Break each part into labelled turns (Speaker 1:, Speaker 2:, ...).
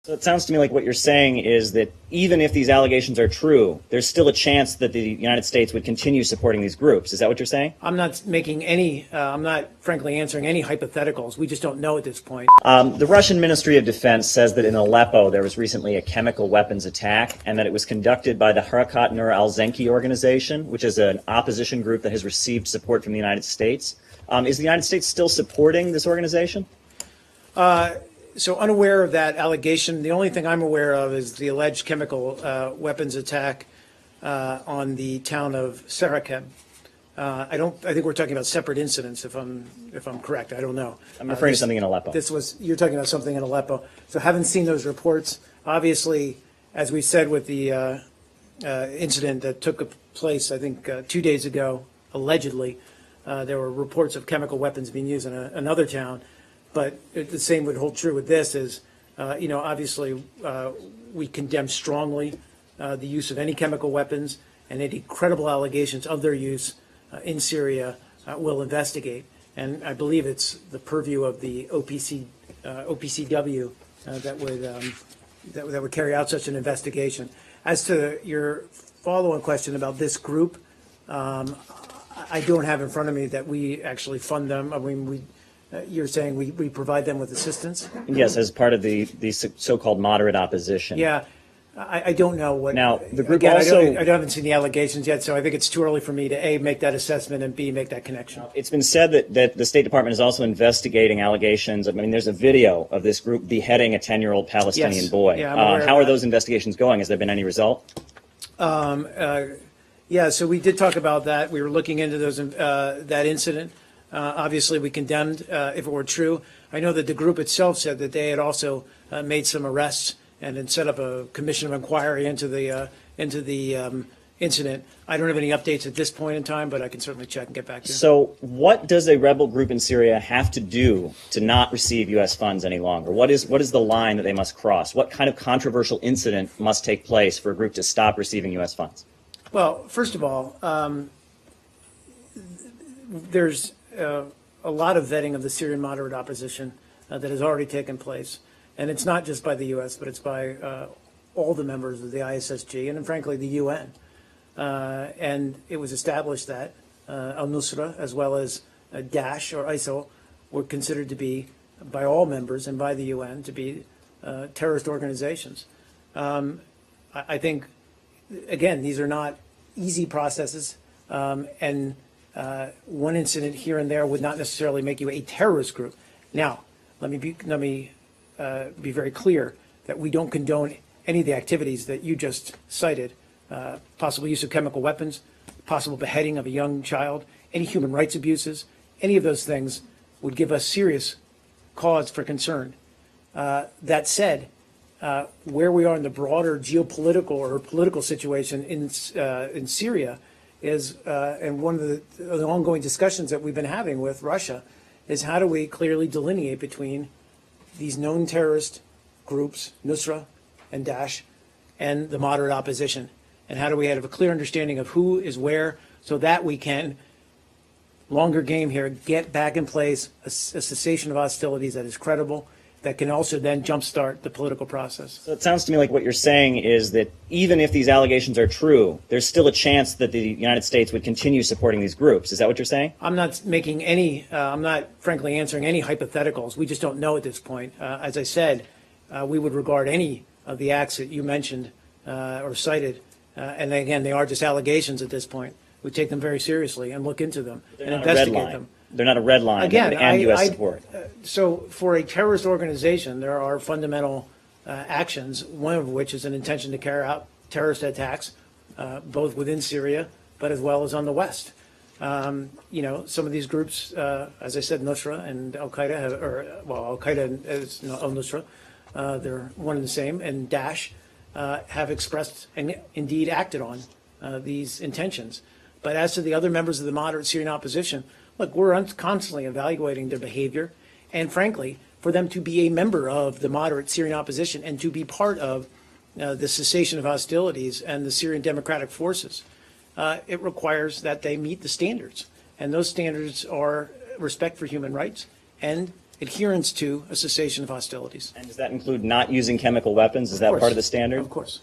Speaker 1: So it sounds to me like what you're saying is that even if these allegations are true, there's still a chance that the United States would continue supporting these groups. Is that what you're saying?
Speaker 2: I'm not making any, I'm not frankly answering any hypotheticals. We just don't know at this point.
Speaker 1: The Russian Ministry of Defense says that in Aleppo there was recently a chemical weapons attack and that it was conducted by the Harakat Nur al-Zinki organization, which is an opposition group that has received support from the United States. Is the United States still supporting this organization?
Speaker 2: So unaware of that allegation. The only thing I'm aware of is the alleged chemical weapons attack on the town of Syrian. I think we're talking about separate incidents. If I'm correct, I don't know.
Speaker 1: I'm referring to something in Aleppo.
Speaker 2: You're talking about something in Aleppo. So haven't seen those reports. Obviously, as we said with the incident that took place, I think 2 days ago, allegedly, there were reports of chemical weapons being used in another town. But the same would hold true with this is, obviously we condemn strongly the use of any chemical weapons, and any credible allegations of their use in Syria will investigate. And I believe it's the purview of the OPCW that would carry out such an investigation. As to your follow-on question about this group, I don't have in front of me that we actually fund them. I mean, you're saying we provide them with assistance?
Speaker 1: Yes, as part of the so-called moderate opposition.
Speaker 2: Yeah, I don't know what.
Speaker 1: Now, the group
Speaker 2: again,
Speaker 1: also.
Speaker 2: I haven't seen the allegations yet, so I think it's too early for me to A, make that assessment, and B, make that connection.
Speaker 1: It's been said that the State Department is also investigating allegations. I mean, there's a video of this group beheading a 10-year-old Palestinian boy.
Speaker 2: Yeah, I'm aware of
Speaker 1: how are
Speaker 2: that.
Speaker 1: those investigations going? Has there been any result?
Speaker 2: Yeah, so we did talk about that. We were looking into those that incident. Obviously, we condemned if it were true. I know that the group itself said that they had also made some arrests and then set up a commission of inquiry into the incident. I don't have any updates at this point in time, but I can certainly check and get back to you.
Speaker 1: So what does a rebel group in Syria have to do to not receive U.S. funds any longer? What is the line that they must cross? What kind of controversial incident must take place for a group to stop receiving U.S. funds?
Speaker 2: Well, first of all, there's a lot of vetting of the Syrian moderate opposition that has already taken place. And it's not just by the U.S., but it's by all the members of the ISSG and, frankly, the UN. And it was established that al-Nusra, as well as Daesh or ISIL, were considered to be, by all members and by the UN, to be terrorist organizations. I think, again, these are not easy processes, and one incident here and there would not necessarily make you a terrorist group. Now, let me be very clear that we don't condone any of the activities that you just cited: possible use of chemical weapons, possible beheading of a young child, any human rights abuses. Any of those things would give us serious cause for concern. That said, where we are in the broader geopolitical or political situation in Syria is, and one of the ongoing discussions that we've been having with Russia, is how do we clearly delineate between these known terrorist groups, Nusra and Daesh, and the moderate opposition? And how do we have a clear understanding of who is where so that we can, longer game here, get back in place a cessation of hostilities that is credible, that can also then jumpstart the political process.
Speaker 1: So it sounds to me like what you're saying is that even if these allegations are true, there's still a chance that the United States would continue supporting these groups. Is that what you're saying?
Speaker 2: I'm not making any, I'm not frankly answering any hypotheticals. We just don't know at this point. As I said, we would regard any of the acts that you mentioned or cited, and again, they are just allegations at this point. We take them very seriously and look into them and investigate them.
Speaker 1: They're not a red line.
Speaker 2: Again,
Speaker 1: and U.S. support.
Speaker 2: So for a terrorist organization, there are fundamental actions, one of which is an intention to carry out terrorist attacks, both within Syria, but as well as on the West. Some of these groups, as I said, Nusra and al-Qaeda, al-Qaeda is al-Nusra, they're one and the same, and Daesh have expressed and indeed acted on these intentions. But as to the other members of the moderate Syrian opposition, look, we're constantly evaluating their behavior, and frankly, for them to be a member of the moderate Syrian opposition and to be part of the cessation of hostilities and the Syrian democratic forces, it requires that they meet the standards. And those standards are respect for human rights and adherence to a cessation of hostilities.
Speaker 1: And does that include not using chemical weapons? Is that
Speaker 2: course.
Speaker 1: part of the standard?
Speaker 2: Of course.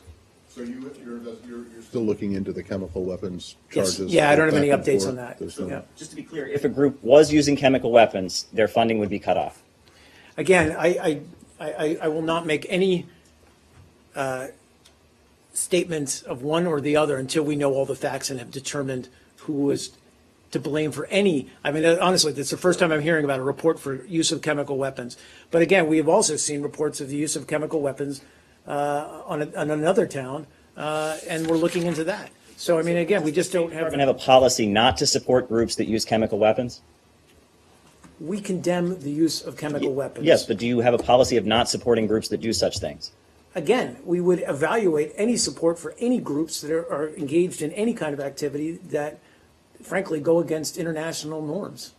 Speaker 3: So you're still looking into the chemical weapons
Speaker 2: Yes.
Speaker 3: charges?
Speaker 2: Yeah, I don't have any
Speaker 3: back and
Speaker 2: updates
Speaker 3: forth?
Speaker 2: on that.
Speaker 3: There's no-
Speaker 2: Yeah.
Speaker 1: Just to be clear, if a group was using chemical weapons, their funding would be cut off.
Speaker 2: Again, I will not make any statements of one or the other until we know all the facts and have determined who is to blame for any. I mean, honestly, it's the first time I'm hearing about a report for use of chemical weapons. But again, we have also seen reports of the use of chemical weapons on another town, and we're looking into that. So, I mean, again, we just don't
Speaker 1: Department have a policy not to support groups that use chemical weapons?
Speaker 2: We condemn the use of chemical weapons.
Speaker 1: Yes, but do you have a policy of not supporting groups that do such things?
Speaker 2: Again, we would evaluate any support for any groups that are engaged in any kind of activity that, frankly, go against international norms.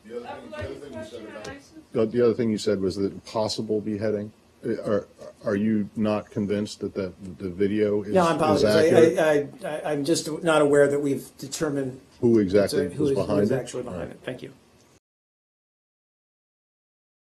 Speaker 3: The other thing you said was that possible beheading. Are you not convinced that the video is
Speaker 2: No, I
Speaker 3: accurate?
Speaker 2: apologize. I'm just not aware that we've determined
Speaker 3: Who exactly
Speaker 2: who
Speaker 3: was
Speaker 2: is
Speaker 3: behind it?
Speaker 2: actually behind it. Thank you.